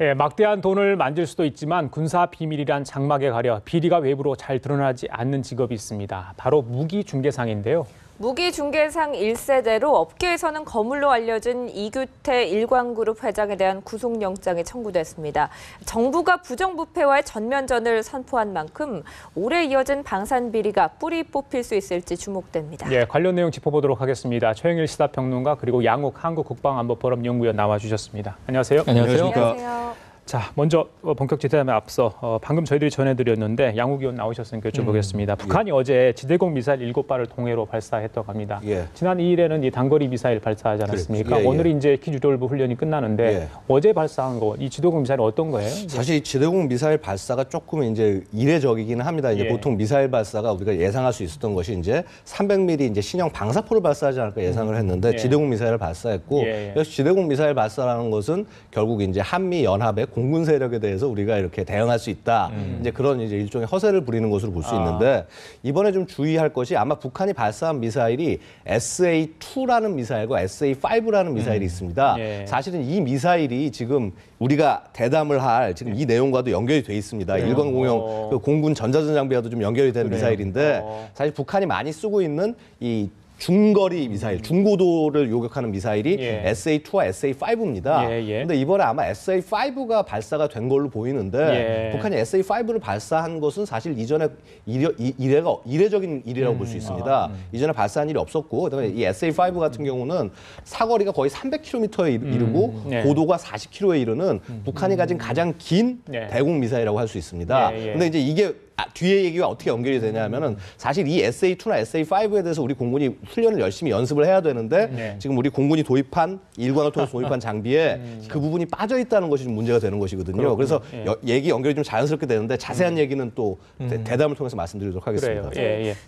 예, 막대한 돈을 만질 수도 있지만 군사 비밀이란 장막에 가려 비리가 외부로 잘 드러나지 않는 직업이 있습니다. 바로 무기중개상인데요. 무기중개상 1세대로 업계에서는 거물로 알려진 이규태 일광그룹 회장에 대한 구속영장이 청구됐습니다. 정부가 부정부패와의 전면전을 선포한 만큼 올해 이어진 방산비리가 뿌리 뽑힐 수 있을지 주목됩니다. 예, 관련 내용 짚어보도록 하겠습니다. 최영일 시사평론가 그리고 양욱 한국국방안보포럼 연구위원 나와주셨습니다. 안녕하세요. 안녕하세요. 자, 먼저 본격 질문에 앞서 방금 저희들이 전해드렸는데 양욱 의원 나오셨으니까 여쭤보겠습니다. 북한이 어제 지대공 미사일 7발을 동해로 발사했다고 합니다. 지난 2일에는 이 단거리 미사일 발사하지 않았습니까? 오늘이 이제 기주돌부 훈련이 끝나는데 어제 발사한 거, 이 지대공 미사일 어떤 거예요? 사실 지대공 미사일 발사가 조금 이제 이례적이기는 합니다. 이제 보통 미사일 발사가 우리가 예상할 수 있었던 것이 이제 300mm 이제 신형 방사포를 발사하지 않을까 예상을 했는데 지대공 미사일을 발사했고 그래서 지대공 미사일 발사라는 것은 결국 이제 한미 연합의 공군 세력에 대해서 우리가 이렇게 대응할 수 있다. 이제 그런 이제 일종의 허세를 부리는 것으로 볼 수 있는데 이번에 좀 주의할 것이 아마 북한이 발사한 미사일이 SA-2라는 미사일과 SA-5라는 미사일이 있습니다. 사실은 이 미사일이 지금 우리가 대담을 할 지금 이 내용과도 연결이 돼 있습니다. 일광공형 그 공군 전자전 장비와도 좀 연결이 된 미사일인데 사실 북한이 많이 쓰고 있는 이 중거리 미사일, 중고도를 요격하는 미사일이 SA-2와 SA-5입니다. 그런데 이번에 아마 SA-5가 발사가 된 걸로 보이는데 북한이 SA-5를 발사한 것은 사실 이전에 이례적인 일이라고 볼 수 있습니다. 이전에 발사한 일이 없었고 그다음에 이 SA-5 같은 경우는 사거리가 거의 300km에 이르고 고도가 40km에 이르는 북한이 가진 가장 긴 대공 미사일이라고 할 수 있습니다. 그런데 이제 이게 뒤에 얘기가 어떻게 연결이 되냐면은 사실 이 SA-2나 SA-5에 대해서 우리 공군이 훈련을 열심히 연습을 해야 되는데 지금 우리 공군이 도입한 일광을 통해서 도입한 장비에 그 부분이 빠져 있다는 것이 좀 문제가 되는 것이거든요. 그래서 얘기 연결이 좀 자연스럽게 되는데 자세한 얘기는 또 대담을 통해서 말씀드리도록 하겠습니다.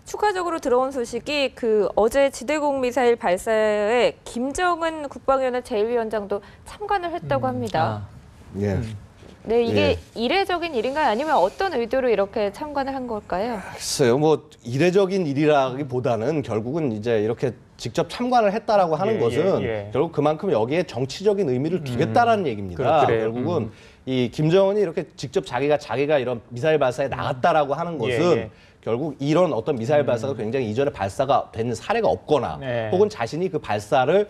추가적으로 들어온 소식이 그 어제 지대공 미사일 발사에 김정은 국방위원회 제1위원장도 참관을 했다고 합니다. 네, 이게 이례적인 일인가요? 아니면 어떤 의도로 이렇게 참관을 한 걸까요? 글쎄요, 뭐 이례적인 일이라기보다는 결국은 이제 이렇게 직접 참관을 했다라고 하는 것은 결국 그만큼 여기에 정치적인 의미를 두겠다라는 얘기입니다. 결국은 이 김정은이 이렇게 직접 자기가 이런 미사일 발사에 나갔다라고 하는 것은 결국 이런 어떤 미사일 발사가 굉장히 이전에 발사가 된 사례가 없거나 혹은 자신이 그 발사를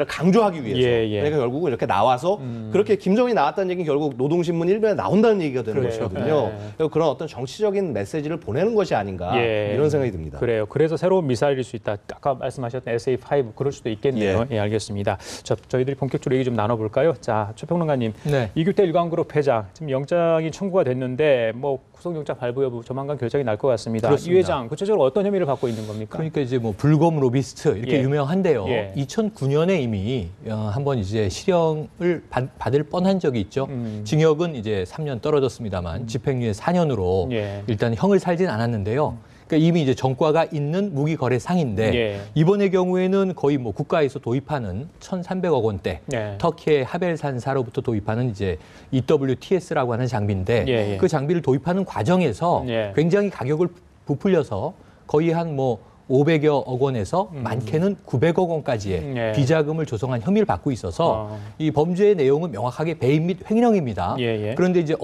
강조하기 위해서 그러니까 결국은 이렇게 나와서 그렇게 김정은이 나왔다는 얘기는 결국 노동신문 1면에 나온다는 얘기가 되는 것이거든요. 그런 어떤 정치적인 메시지를 보내는 것이 아닌가 이런 생각이 듭니다. 그래요. 그래서 새로운 미사일일 수 있다. 아까 말씀하셨던 SA-5 그럴 수도 있겠네요. 알겠습니다. 저희들이 본격적으로 얘기 좀 나눠볼까요? 자, 최 평론가님. 이규태 일광그룹 회장 지금 영장이 청구가 됐는데 뭐 구속영장 발부 여부 조만간 결정이 날 것 같습니다. 이 회장 구체적으로 어떤 혐의를 받고 있는 겁니까? 그러니까 이제 뭐 불검 로비스트 이렇게 유명한데요. 2009년에 이미 한번 이제 실형을 받을 뻔한 적이 있죠. 징역은 이제 3년 떨어졌습니다만 집행유예 4년으로 일단 형을 살진 않았는데요. 그러니까 이미 이제 전과가 있는 무기 거래상인데 이번의 경우에는 거의 뭐 국가에서 도입하는 1,300억 원대 터키의 하벨산사로부터 도입하는 이제 EWTS라고 하는 장비인데 그 장비를 도입하는 과정에서 굉장히 가격을 부풀려서 거의 한 뭐 500여억 원에서 많게는 900억 원까지의 비자금을 조성한 혐의를 받고 있어서 이 범죄의 내용은 명확하게 배임 및 횡령입니다. 그런데 이제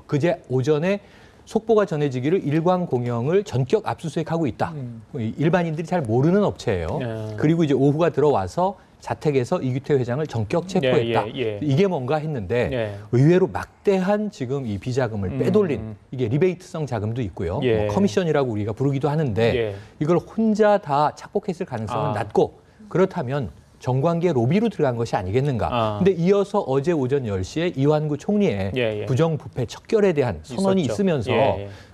그제 오전에 속보가 전해지기를 일광공영을 전격 압수수색하고 있다. 일반인들이 잘 모르는 업체예요. 그리고 이제 오후가 들어와서 자택에서 이규태 회장을 전격 체포했다. 이게 뭔가 했는데 의외로 막대한 지금 이 비자금을 빼돌린 이게 리베이트성 자금도 있고요. 뭐 커미션이라고 우리가 부르기도 하는데 이걸 혼자 다 착복했을 가능성은 낮고 그렇다면 정관계 로비로 들어간 것이 아니겠는가. 근데 이어서 어제 오전 10시에 이완구 총리의 부정부패 척결에 대한 선언이 있으면서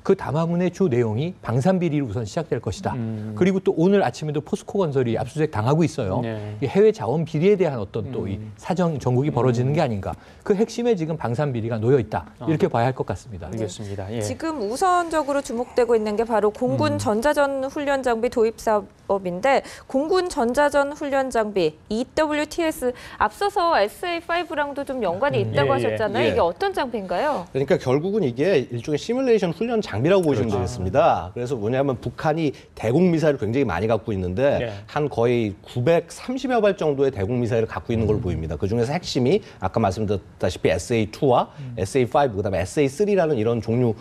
그 담화문의 주 내용이 방산비리로 우선 시작될 것이다. 그리고 또 오늘 아침에도 포스코 건설이 압수수색 당하고 있어요. 해외 자원 비리에 대한 어떤 또 이 사정 전국이 벌어지는 게 아닌가. 그 핵심에 지금 방산비리가 놓여 있다. 이렇게 봐야 할 것 같습니다. 알겠습니다. 지금 우선적으로 주목되고 있는 게 바로 공군 전자전 훈련 장비 도입 사업인데 공군 전자전 훈련 장비 EWTS 앞서서 SA-5랑도 좀 연관이 있다고 하셨잖아요. 이게 어떤 장비인가요? 그러니까 결국은 이게 일종의 시뮬레이션 훈련 장비 장비라고 보시면 되겠습니다. 그래서 뭐냐면 북한이 대공 미사일을 굉장히 많이 갖고 있는데 네. 한 거의 930여 발 정도의 대공 미사일을 갖고 있는 걸로 보입니다. 그 중에서 핵심이 아까 말씀드렸다시피 SA2와 SA5 그다음에 SA3라는 이런 종류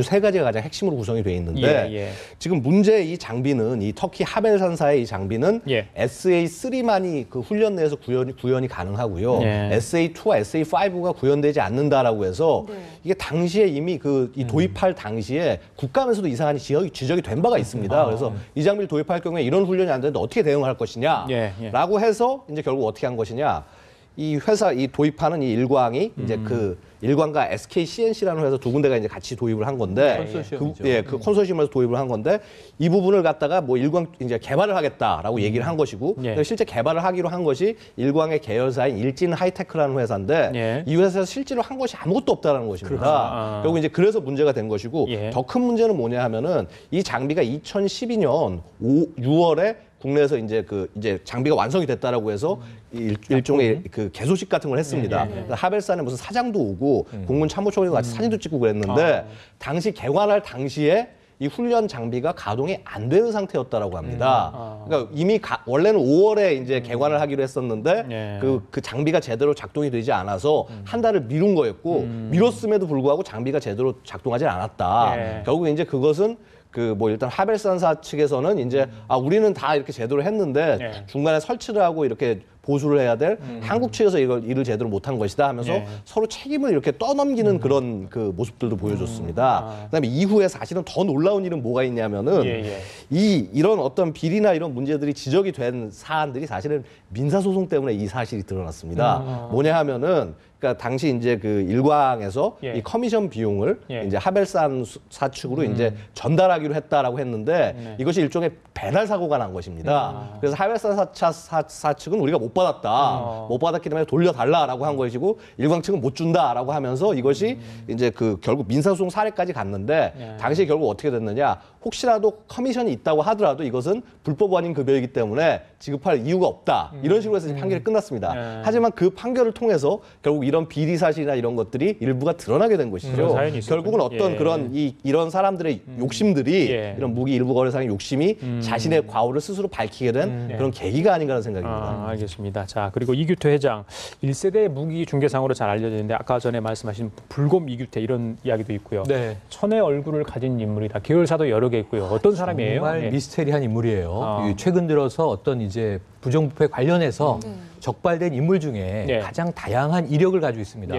세 가지가 가장 핵심으로 구성이 되어 있는데 지금 문제 이 장비는 이 터키 하벨산사의 이 장비는 SA3만이 그 훈련 내에서 구현이 가능하고요. SA2와 SA5가 구현되지 않는다라고 해서 이게 당시에 이미 이 도입할 당시에 국감에서도 이상한 지적이 된 바가 있습니다. 그래서 이 장비를 도입할 경우에 이런 훈련이 안 되는데 어떻게 대응할 것이냐라고 해서 이제 결국 어떻게 한 것이냐. 이 도입하는 이 일광이 이제 그 일광과 SK CNC라는 회사 두 군데가 이제 같이 도입을 한 건데, 그 컨소시엄에서 도입을 한 건데 이 부분을 갖다가 뭐 일광 이제 개발을 하겠다라고 얘기를 한 것이고, 실제 개발을 하기로 한 것이 일광의 계열사인 일진 하이테크라는 회사인데 이 회사에서 실제로 한 것이 아무것도 없다라는 것입니다. 결국 이제 그래서 문제가 된 것이고 더 큰 문제는 뭐냐 하면은 이 장비가 2012년 6월에 국내에서 이제 이제 장비가 완성이 됐다라고 해서 일종의 그 개소식 같은 걸 했습니다. 하벨산에 무슨 사장도 오고 공군 참모총장과 같이 사진도 찍고 그랬는데 당시 개관할 당시에 이 훈련 장비가 가동이 안 되는 상태였다라고 합니다. 그러니까 이미 원래는 5월에 이제 개관을 하기로 했었는데 그 장비가 제대로 작동이 되지 않아서 한 달을 미룬 거였고 미뤘음에도 불구하고 장비가 제대로 작동하지 않았다. 결국에 이제 그것은 뭐 일단 하벨산사 측에서는 이제 우리는 다 이렇게 제대로 했는데 중간에 설치를 하고 이렇게 보수를 해야 될 한국 측에서 일을 제대로 못한 것이다 하면서 서로 책임을 이렇게 떠넘기는 그런 그 모습들도 보여줬습니다. 그다음에 이후에 사실은 더 놀라운 일은 뭐가 있냐면은 이런 어떤 비리나 이런 문제들이 지적이 된 사안들이 사실은 민사소송 때문에 이 사실이 드러났습니다. 뭐냐 하면은 그러니까 당시 이제 그 일광에서 이 커미션 비용을 이제 하벨산사 측으로 이제 전달하기로 했다라고 했는데 이것이 일종의 배달 사고가 난 것입니다. 그래서 하벨산사 측은 우리가 못 받았다. 못 받았기 때문에 돌려달라라고 한 것이고 일광 측은 못 준다라고 하면서 이것이 이제 결국 민사소송 사례까지 갔는데 당시에 결국 어떻게 됐느냐. 혹시라도 커미션이 있다고 하더라도 이것은 불법 아닌 급여이기 때문에 지급할 이유가 없다. 이런 식으로 해서 판결이 끝났습니다. 하지만 그 판결을 통해서 결국 이런 비리 사실이나 이런 것들이 일부가 드러나게 된 것이죠. 결국은 어떤 그런 이런 사람들의 욕심들이 이런 무기 일부 거래상의 욕심이 자신의 과오를 스스로 밝히게 된 그런 계기가 아닌가라는 생각입니다. 알겠습니다. 자, 그리고 이규태 회장 1세대 무기 중개상으로 잘 알려졌는데 아까 전에 말씀하신 불곰 이규태 이런 이야기도 있고요. 천의 얼굴을 가진 인물이다. 계열사도 여러 개 있고요. 어떤 사람이에요? 정말 미스테리한 인물이에요. 최근 들어서 어떤 이제 부정부패 관련해서 적발된 인물 중에 가장 다양한 이력을 가지고 있습니다.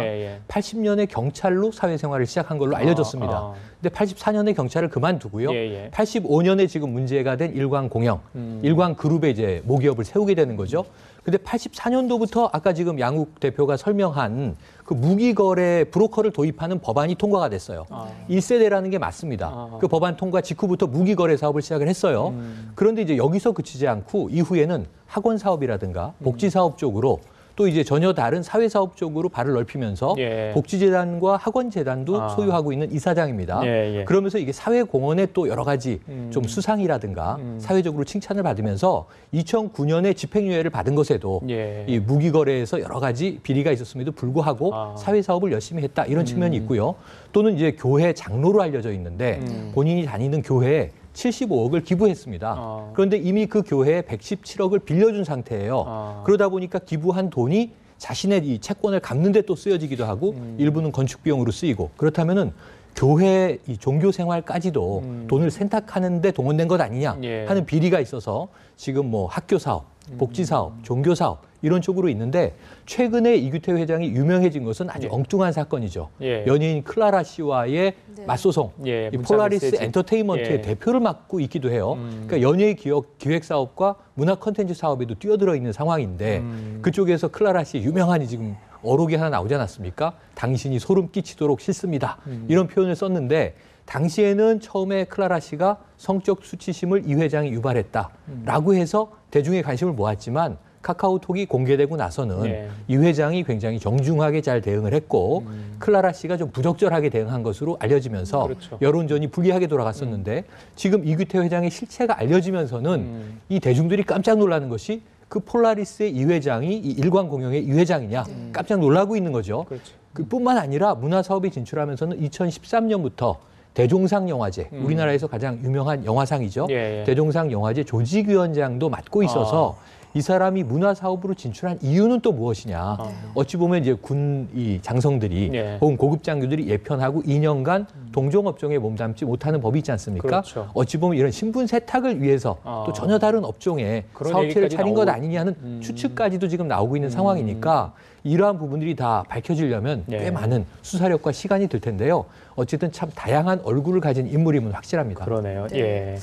80년에 경찰로 사회생활을 시작한 걸로 알려졌습니다. 근데 84년에 경찰을 그만두고요. 85년에 지금 문제가 된 일광공영, 일광그룹의 이제 모기업을 세우게 되는 거죠. 근데 84년도부터 아까 지금 양욱 대표가 설명한 그 무기거래 브로커를 도입하는 법안이 통과가 됐어요. 1세대라는 게 맞습니다. 그 법안 통과 직후부터 무기거래 사업을 시작을 했어요. 그런데 이제 여기서 그치지 않고 이후에는 학원 사업이라든가 복지 사업 쪽으로 또 이제 전혀 다른 사회사업 쪽으로 발을 넓히면서 복지재단과 학원재단도 소유하고 있는 이사장입니다. 그러면서 이게 사회공헌에 또 여러 가지 좀 수상이라든가 사회적으로 칭찬을 받으면서 2009년에 집행유예를 받은 것에도 이 무기거래에서 여러 가지 비리가 있었음에도 불구하고 사회사업을 열심히 했다 이런 측면이 있고요. 또는 이제 교회 장로로 알려져 있는데 본인이 다니는 교회에 75억을 기부했습니다. 그런데 이미 그 교회에 117억을 빌려준 상태예요. 그러다 보니까 기부한 돈이 자신의 이 채권을 갚는 데 또 쓰여지기도 하고 일부는 건축 비용으로 쓰이고 그렇다면은 교회 이 종교 생활까지도 돈을 세탁하는 데 동원된 것 아니냐 하는 비리가 있어서 지금 뭐 학교 사업, 복지 사업, 종교 사업 이런 쪽으로 있는데 최근에 이규태 회장이 유명해진 것은 아주 엉뚱한 사건이죠. 연예인 클라라 씨와의 맞소송. 이 폴라리스 메시지. 엔터테인먼트의 대표를 맡고 있기도 해요. 그러니까 연예 기획 사업과 문화 콘텐츠 사업에도 뛰어들어 있는 상황인데 그쪽에서 클라라 씨 유명한 지금 어록이 하나 나오지 않았습니까? 당신이 소름 끼치도록 싫습니다. 이런 표현을 썼는데 당시에는 처음에 클라라 씨가 성적 수치심을 이 회장이 유발했다라고 해서 대중의 관심을 모았지만 카카오톡이 공개되고 나서는 이 회장이 굉장히 정중하게 잘 대응을 했고 클라라 씨가 좀 부적절하게 대응한 것으로 알려지면서 여론전이 불리하게 돌아갔었는데 지금 이규태 회장의 실체가 알려지면서는 이 대중들이 깜짝 놀라는 것이 그 폴라리스의 이 회장이 이 일광공영의 이 회장이냐 깜짝 놀라고 있는 거죠. 그뿐만 아니라 문화사업에 진출하면서는 2013년부터 대종상 영화제, 우리나라에서 가장 유명한 영화상이죠. 예, 예. 대종상 영화제 조직위원장도 맡고 있어서 이 사람이 문화사업으로 진출한 이유는 또 무엇이냐. 어찌 보면 이제 군 이 장성들이 예. 혹은 고급 장교들이 예편하고 2년간 동종업종에 몸담지 못하는 법이 있지 않습니까? 그렇죠. 어찌 보면 이런 신분 세탁을 위해서 또 전혀 다른 업종에 그런 사업체를 얘기까지 차린 것 나오고. 아니냐는 추측까지도 지금 나오고 있는 상황이니까 이러한 부분들이 다 밝혀지려면 예. 꽤 많은 수사력과 시간이 들 텐데요. 어쨌든 참 다양한 얼굴을 가진 인물임은 확실합니다. 그러네요. 네. 예.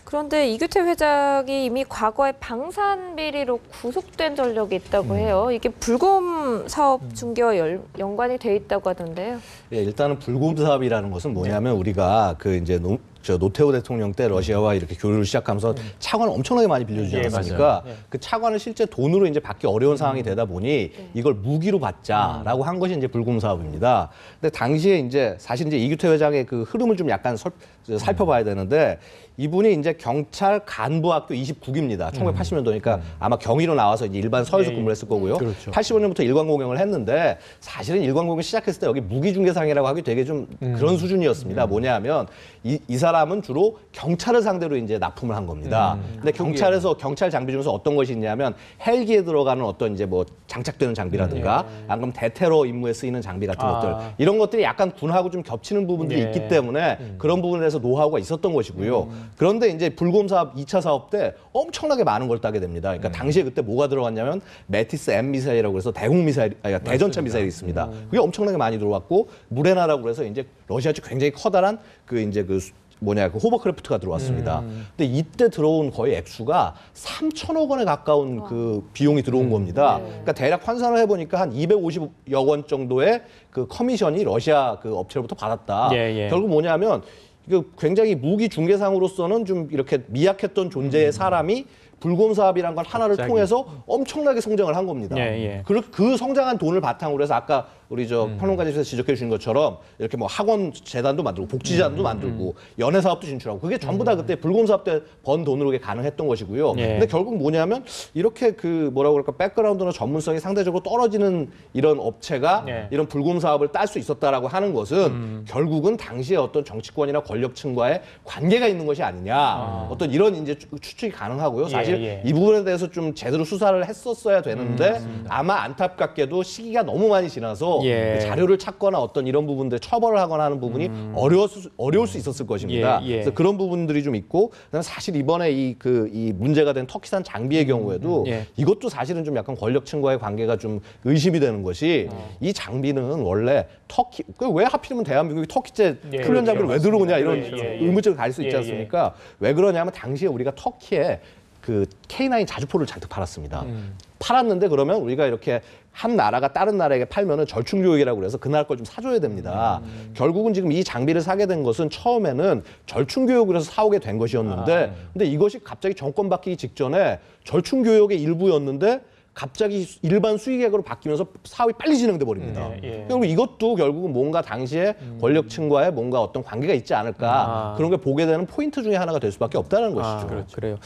그런데 이규태 회장이 이미 과거에 방산 비리로 구속된 전력이 있다고 해요. 이게 불금 사업 중개와 연관이 돼 있다고 하던데요. 예, 일단은 불금 사업이라는 것은 뭐냐면 우리가 그 이제 노태우 대통령 때 러시아와 이렇게 교류를 시작하면서 차관을 엄청나게 많이 빌려주지 예, 않았습니까? 맞아요. 예. 그 차관을 실제 돈으로 이제 받기 어려운 상황이 되다 보니 이걸 무기로 받자라고 한 것이 이제 불금 사업입니다. 근데 당시에 이제 사실 이제 이규태 회장의 그 흐름을 좀 약간 살펴봐야 되는데 이분이 이제 경찰 간부학교 29기입니다. 1980년도니까 아마 경위로 나와서 이제 일반 서에서 근무를 했을 거고요. 그렇죠. 85년부터 일광공영을 했는데 사실은 일광공영 시작했을 때 여기 무기중개상이라고 하기 되게 좀 그런 수준이었습니다. 뭐냐면 이 사람은 주로 경찰을 상대로 이제 납품을 한 겁니다. 근데 경찰 장비 중에서 어떤 것이 있냐면 헬기에 들어가는 어떤 이제 뭐 장착되는 장비라든가 안 그러면 대테러 임무에 쓰이는 장비 같은 것들 이런 것들이 약간 군하고 좀 겹치는 부분들이 있기 때문에 그런 부분에 대해서 노하우가 있었던 것이고요. 그런데 이제 불금 사업 2차 사업 때 엄청나게 많은 걸 따게 됩니다. 그러니까 당시에 그때 뭐가 들어갔냐면 메티스 M 미사일이라고 해서 대공 미사일, 아니 대전차 미사일이 있습니다. 그게 엄청나게 많이 들어왔고 무레나라고 해서 이제 러시아 쪽 굉장히 커다란 그 이제 그 호버크래프트가 들어왔습니다. 근데 이때 들어온 거의 액수가 3천억 원에 가까운 그 비용이 들어온 겁니다. 그러니까 대략 환산을 해보니까 한 250여 원 정도의 그 커미션이 러시아 그 업체로부터 받았다. 예, 예. 결국 뭐냐면 이거 굉장히 무기 중개상으로서는 좀 이렇게 미약했던 존재의 사람이 불금 사업이란 걸 하나를 통해서 엄청나게 성장을 한 겁니다. 예. 그 성장한 돈을 바탕으로 해서 아까 우리 평론가님께서 지적해 주신 것처럼 이렇게 뭐 학원 재단도 만들고 복지재단도 만들고 연예 사업도 진출하고 그게 전부 다 그때 불금 사업 때 번 돈으로 가능했던 것이고요. 예. 근데 결국 뭐냐면 이렇게 그 뭐라고 그럴까 백그라운드나 전문성이 상대적으로 떨어지는 이런 업체가 이런 불금 사업을 딸 수 있었다라고 하는 것은 결국은 당시에 어떤 정치권이나 권력층과의 관계가 있는 것이 아니냐. 어떤 이런 이제 추측이 가능하고요. 사실 이 부분에 대해서 좀 제대로 수사를 했었어야 되는데 아마 안타깝게도 시기가 너무 많이 지나서 그 자료를 찾거나 어떤 이런 부분들 처벌을 하거나 하는 부분이 어려울 수 있었을 것입니다. 그래서 그런 부분들이 좀 있고 그다음에 사실 이번에 이 문제가 된 터키산 장비의 경우에도 이것도 사실은 좀 약간 권력층과의 관계가 좀 의심이 되는 것이 이 장비는 원래 터키 왜 하필이면 대한민국이 터키제 훈련 장비를 왜 들어오냐 이런 의문점을 가질 수 있지 않습니까? 왜 그러냐면 당시에 우리가 터키에 그 K9 자주포를 잔뜩 팔았습니다. 팔았는데 그러면 우리가 이렇게 한 나라가 다른 나라에게 팔면은 절충교육이라고 그래서 그 나라 걸 좀 사줘야 됩니다. 결국은 지금 이 장비를 사게 된 것은 처음에는 절충교육을 해서 사오게 된 것이었는데 근데 이것이 갑자기 정권 바뀌기 직전에 절충교육의 일부였는데 갑자기 일반 수의계획으로 바뀌면서 사업이 빨리 진행돼 버립니다. 결국 이것도 결국은 뭔가 당시에 권력층과의 뭔가 어떤 관계가 있지 않을까 그런 걸 보게 되는 포인트 중에 하나가 될 수밖에 없다는 것이죠. 그래요.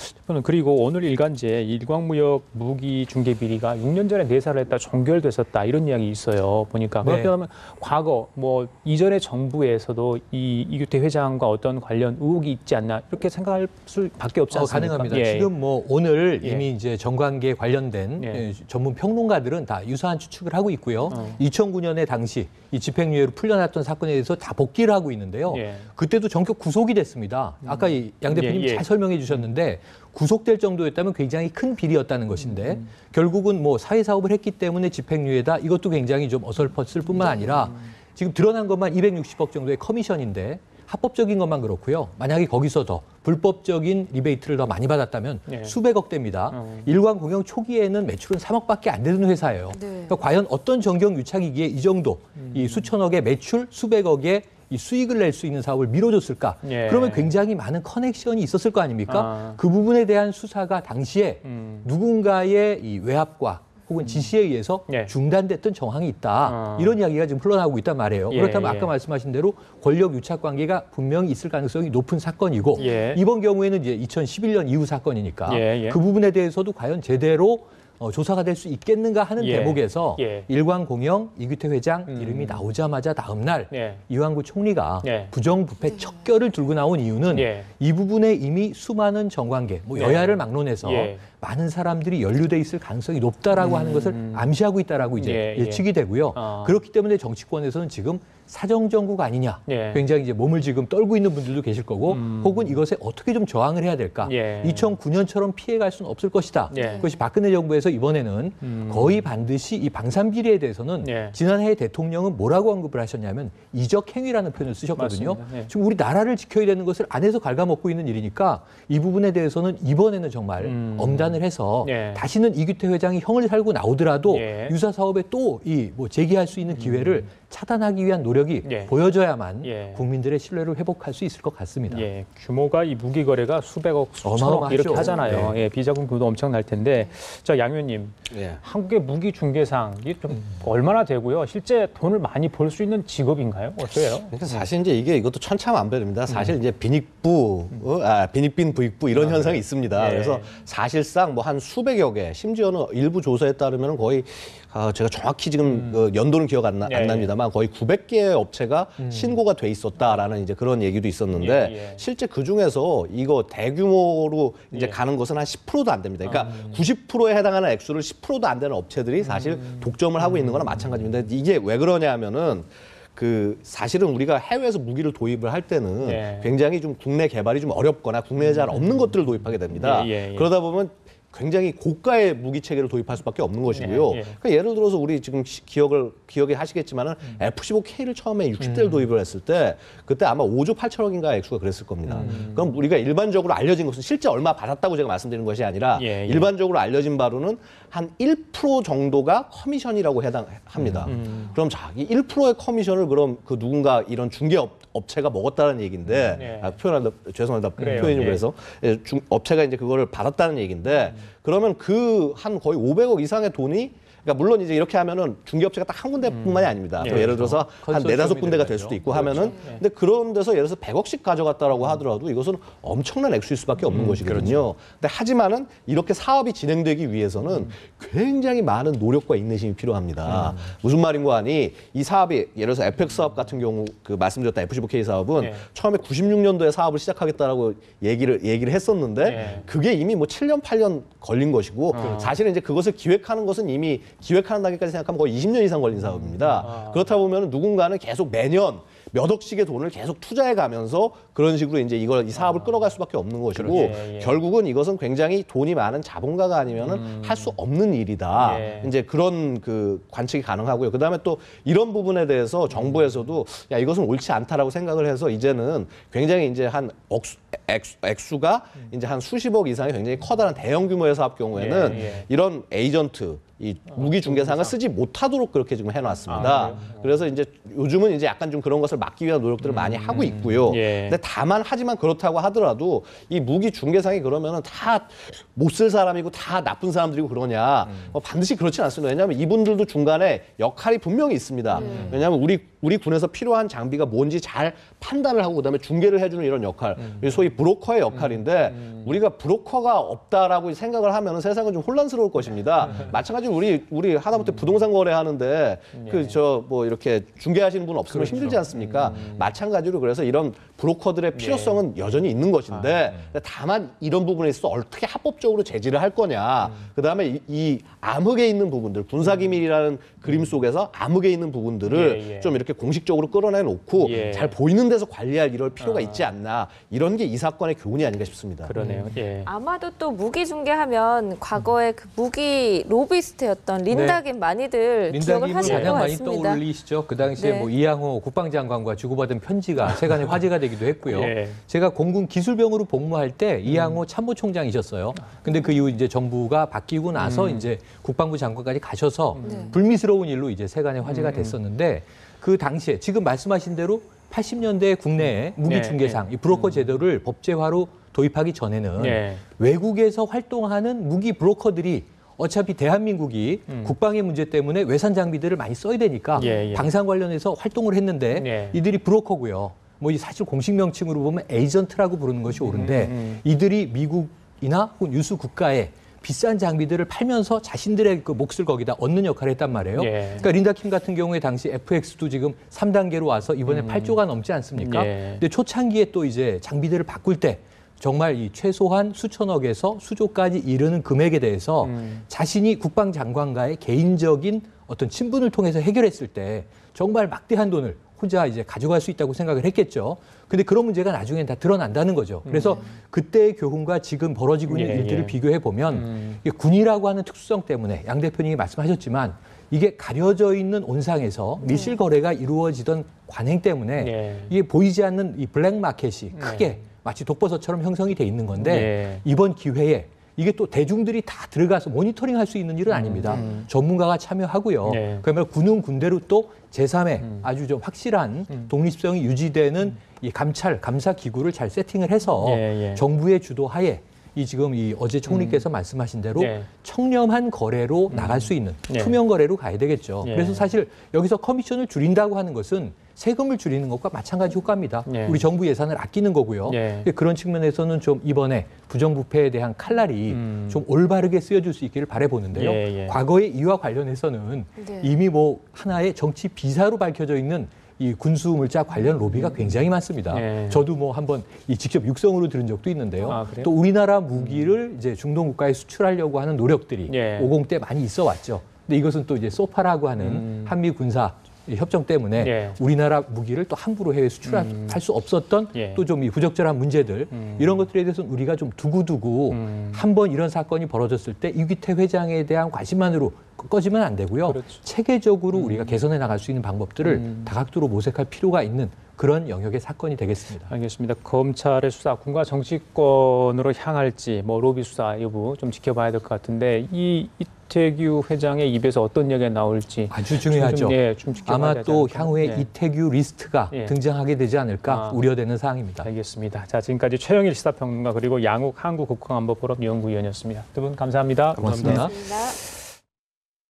그리고 오늘 일간지에 일광무역 무기 중개 비리가 6년 전에 내사를 했다 종결됐었다 이런 이야기 있어요. 보니까 그렇다면 과거 뭐 이전의 정부에서도 이 이규태 회장과 어떤 관련 의혹이 있지 않나 이렇게 생각할 수밖에 없지 않습니까? 가능합니다. 지금 뭐 오늘 이미 이제 정관계 관련된 전문 평론가들은 다 유사한 추측을 하고 있고요. 2009년에 당시 이 집행유예로 풀려났던 사건에 대해서 다 복귀를 하고 있는데요. 그때도 전격 구속이 됐습니다. 아까 양 대표님 잘 설명해 주셨는데 구속될 정도였다면 굉장히 큰 비리였다는 것인데 결국은 뭐 사회사업을 했기 때문에 집행유예다. 이것도 굉장히 좀 어설펐을 뿐만 아니라 지금 드러난 것만 260억 정도의 커미션인데 합법적인 것만 그렇고요. 만약에 거기서 더 불법적인 리베이트를 더 많이 받았다면 수백억 대입니다. 일광공영 초기에는 매출은 3억밖에 안 되는 회사예요. 그러니까 과연 어떤 정경 유착이기에 이 정도 이 수천억의 매출, 수백억의 이 수익을 낼 수 있는 사업을 밀어줬을까? 그러면 굉장히 많은 커넥션이 있었을 거 아닙니까? 그 부분에 대한 수사가 당시에 누군가의 이 외압과 혹은 지시에 의해서 중단됐던 정황이 있다. 이런 이야기가 지금 흘러나오고 있단 말이에요. 그렇다면 아까 말씀하신 대로 권력 유착 관계가 분명히 있을 가능성이 높은 사건이고 이번 경우에는 이제 2011년 이후 사건이니까 그 부분에 대해서도 과연 제대로 조사가 될 수 있겠는가 하는 예. 대목에서 예. 일광공영 이규태 회장 이름이 나오자마자 다음 날 예. 이완구 총리가 예. 부정부패 척결을 들고 나온 이유는 예. 이 부분에 이미 수많은 정관계, 뭐 여야를 막론해서 예. 많은 사람들이 연루돼 있을 가능성이 높다라고 하는 것을 암시하고 있다라고 이제 예. 예측이 되고요. 그렇기 때문에 정치권에서는 지금 사정정국 아니냐, 예. 굉장히 이제 몸을 지금 떨고 있는 분들도 계실 거고, 혹은 이것에 어떻게 좀 저항을 해야 될까? 예. 2009년처럼 피해갈 수는 없을 것이다. 예. 그것이 박근혜 정부에서 이번에는 거의 반드시 이 방산비리에 대해서는 예. 지난해 대통령은 뭐라고 언급을 하셨냐면 이적 행위라는 표현을 쓰셨거든요. 맞습니다. 예. 지금 우리 나라를 지켜야 되는 것을 안에서 갉아먹고 있는 일이니까 이 부분에 대해서는 이번에는 정말 엄단을 해서 예. 다시는 이규태 회장이 형을 살고 나오더라도 예. 유사 사업에 또 이 뭐 제기할 수 있는 기회를 차단하기 위한 노력이 예. 보여져야만 예. 국민들의 신뢰를 회복할 수 있을 것 같습니다. 예, 규모가 이 무기 거래가 수백억, 수천억 어마어마하죠. 이렇게 하잖아요. 네. 예, 비자금 규모도 엄청날 텐데, 자 양 의원님, 예. 한국의 무기 중개상 이게 좀 얼마나 되고요? 실제 돈을 많이 벌 수 있는 직업인가요? 어때요? 그러니까 사실 이제 이것도 천차만별입니다. 사실 이제 빈익부, 빈익빈 부익부 이런 현상이 있습니다. 예. 그래서 사실상 뭐 한 수백여 개, 심지어는 일부 조사에 따르면 거의 제가 정확히 지금 연도는 기억 안 예. 납니다만 거의 900개의 업체가 신고가 돼 있었다라는 이제 그런 얘기도 있었는데 예, 예. 실제 그 중에서 이거 대규모로 이제 예. 가는 것은 한 10%도 안 됩니다. 그러니까 90%에 해당하는 액수를 10%도 안 되는 업체들이 사실 독점을 하고 있는 거나 마찬가지입니다. 이게 왜 그러냐면은 사실은 우리가 해외에서 무기를 도입을 할 때는 예. 굉장히 좀 국내 개발이 좀 어렵거나 국내에 잘 없는 것들을 도입하게 됩니다. 예. 그러다 보면 굉장히 고가의 무기 체계를 도입할 수밖에 없는 것이고요. 예. 그러니까 예를 들어서 우리 지금 기억이 하시겠지만은 F-15K를 처음에 60대를 도입을 했을 때 그때 아마 5조 8천억인가 액수가 그랬을 겁니다. 그럼 우리가 일반적으로 알려진 것은 실제 얼마 받았다고 제가 말씀드리는 것이 아니라 예. 일반적으로 알려진 바로는 한 1% 정도가 커미션이라고 해당합니다. 그럼 이 1%의 커미션을 그럼 그 누군가 이런 업체가 먹었다는 얘기인데 죄송합니다. 그래요. 표현이 예. 그래서 업체가 이제 그거를 받았다는 얘기인데 그러면 한 거의 500억 이상의 돈이 그러니까 물론 이제 이렇게 하면은 중개업체가 딱 한 군데뿐만이 아닙니다. 예. 또 예를 들어서 한 네다섯 군데가 될 되죠. 수도 있고 하면은 근데 그런 데서 예를 들어서 100억씩 가져갔다라고 하더라도 이것은 엄청난 액수일 수밖에 없는 것이거든요. 근데 하지만은 이렇게 사업이 진행되기 위해서는 굉장히 많은 노력과 인내심이 필요합니다. 무슨 말인고 하니 이 사업이 예를 들어서 FX 사업 같은 경우 말씀드렸던 F-15K 사업은 처음에 96년도에 사업을 시작하겠다라고 얘기를 했었는데 그게 이미 뭐 7년 8년 걸린 것이고 사실은 이제 그것을 기획하는 것은 이미 기획하는 단계까지 생각하면 거의 20년 이상 걸린 사업입니다. 그렇다 보면 누군가는 계속 매년 몇 억씩의 돈을 계속 투자해 가면서 그런 식으로 이제 이 사업을 끌어갈 수밖에 없는 것이고 결국은 이것은 굉장히 돈이 많은 자본가가 아니면은 할 수 없는 일이다. 이제 그런 관측이 가능하고요. 그다음에 또 이런 부분에 대해서 정부에서도 야 이것은 옳지 않다라고 생각을 해서 이제는 굉장히 이제 한 액수가 이제 한 수십억 이상의 굉장히 커다란 대형 규모의 사업 경우에는 이런 에이전트 이 무기 중개상을 쓰지 못하도록 그렇게 지금 해놨습니다. 그래서 이제 요즘은 이제 약간 좀 그런 것을 막기 위한 노력들을 많이 하고 있고요. 근데 하지만 그렇다고 하더라도 이 무기 중개상이 그러면은 다 못 쓸 사람이고 다 나쁜 사람들이고 그러냐? 반드시 그렇진 않습니다. 왜냐하면 이분들도 중간에 역할이 분명히 있습니다. 왜냐하면 우리 군에서 필요한 장비가 뭔지 잘 판단을 하고 그다음에 중개를 해주는 이런 역할, 소위 브로커의 역할인데 우리가 브로커가 없다라고 생각을 하면 세상은 좀 혼란스러울 것입니다. 마찬가지로 우리 하다못해 부동산 거래하는데 이렇게 중개하시는 분 없으면 힘들지 않습니까? 마찬가지로 그래서 이런 브로커들의 필요성은 여전히 있는 것인데 다만 이런 부분에 있어서 어떻게 합법적으로 제지를 할 거냐. 그다음에 이 암흑에 있는 부분들, 군사기밀이라는 그림 속에서 암흑에 있는 부분들을 좀 이렇게 공식적으로 끌어내놓고 잘 보이는 데서 관리할 이럴 필요가 있지 않나. 이런 게 이 사건의 교훈이 아닌가 싶습니다. 그러네요. 아마도 또 무기 중개하면 과거에 그 무기 로비스트였던 린다김 많이들 기억을 하실 것 가장 많이 같습니다. 떠올리시죠. 그 당시에 뭐 이양호 국방장관과 주고받은 편지가 세간에 화제가 되기도 했고요. 제가 공군 기술병으로 복무할 때 이양호 참모총장이셨어요. 근데 그 이후 이제 정부가 바뀌고 나서 이제 국방부 장관까지 가셔서 불미스러운 일로 이제 세간에 화제가 됐었는데 그 당시에 지금 말씀하신 대로 80년대 국내에 무기 중개상, 이 브로커 제도를 법제화로 도입하기 전에는 외국에서 활동하는 무기 브로커들이 어차피 대한민국이 국방의 문제 때문에 외산 장비들을 많이 써야 되니까 방산 관련해서 활동을 했는데 이들이 브로커고요. 뭐 사실 공식 명칭으로 보면 에이전트라고 부르는 것이 옳은데 이들이 미국이나 혹은 유수 국가에 비싼 장비들을 팔면서 자신들의 그 몫을 거기다 얻는 역할을 했단 말이에요. 그러니까 린다 킴 같은 경우에 당시 FX도 지금 3단계로 와서 이번에 8조가 넘지 않습니까? 근데 초창기에 또 이제 장비들을 바꿀 때 정말 이 최소한 수천억에서 수조까지 이르는 금액에 대해서 자신이 국방장관과의 개인적인 어떤 친분을 통해서 해결했을 때 정말 막대한 돈을 혼자 이제 가져갈 수 있다고 생각을 했겠죠. 근데 그런 문제가 나중엔 다 드러난다는 거죠. 그래서 그때의 교훈과 지금 벌어지고 있는 일들을 비교해 보면 군이라고 하는 특수성 때문에 양 대표님이 말씀하셨지만 이게 가려져 있는 온상에서 밀실 거래가 이루어지던 관행 때문에 이게 보이지 않는 이 블랙 마켓이 크게 마치 독버섯처럼 형성이 돼 있는 건데 이번 기회에 이게 또 대중들이 다 들어가서 모니터링할 수 있는 일은 아닙니다. 전문가가 참여하고요. 그러면 군은 군대로 또 제3의 아주 좀 확실한 독립성이 유지되는 이 감사 기구를 잘 세팅을 해서 정부의 주도하에 이 지금 이 어제 총리께서 말씀하신 대로 청렴한 거래로 나갈 수 있는 투명 거래로 가야 되겠죠. 그래서 사실 여기서 커미션을 줄인다고 하는 것은 세금을 줄이는 것과 마찬가지 효과입니다. 우리 정부 예산을 아끼는 거고요. 그런 측면에서는 좀 이번에 부정부패에 대한 칼날이 좀 올바르게 쓰여질 수 있기를 바라보는데요. 과거의 이와 관련해서는 이미 뭐 하나의 정치 비사로 밝혀져 있는 이 군수 물자 관련 로비가 굉장히 많습니다. 저도 뭐 한번 이 직접 육성으로 들은 적도 있는데요. 또 우리나라 무기를 이제 중동 국가에 수출하려고 하는 노력들이 50 때 많이 있어 왔죠. 근데 이것은 또 이제 소파라고 하는 한미 군사 협정 때문에 우리나라 무기를 또 함부로 해외 수출할 수 없었던 또 좀 이 부적절한 문제들 이런 것들에 대해서는 우리가 좀 두고두고 한번 이런 사건이 벌어졌을 때 이규태 회장에 대한 관심만으로 꺼지면 안 되고요. 체계적으로 우리가 개선해 나갈 수 있는 방법들을 다각도로 모색할 필요가 있는 그런 영역의 사건이 되겠습니다. 알겠습니다. 검찰의 수사, 군과 정치권으로 향할지 뭐 로비 수사 여부 좀 지켜봐야 될 것 같은데 이 이태규 회장의 입에서 어떤 얘기가 나올지 아주 중요하죠. 좀 지켜봐야 아마 되지 또 않을까. 향후에 이태규 리스트가 등장하게 되지 않을까 우려되는 사항입니다. 알겠습니다. 자, 지금까지 최영일 시사평론가 그리고 양욱 한국국방안보포럼 연구위원이었습니다. 두 분 감사합니다. 고맙습니다. 고맙습니다.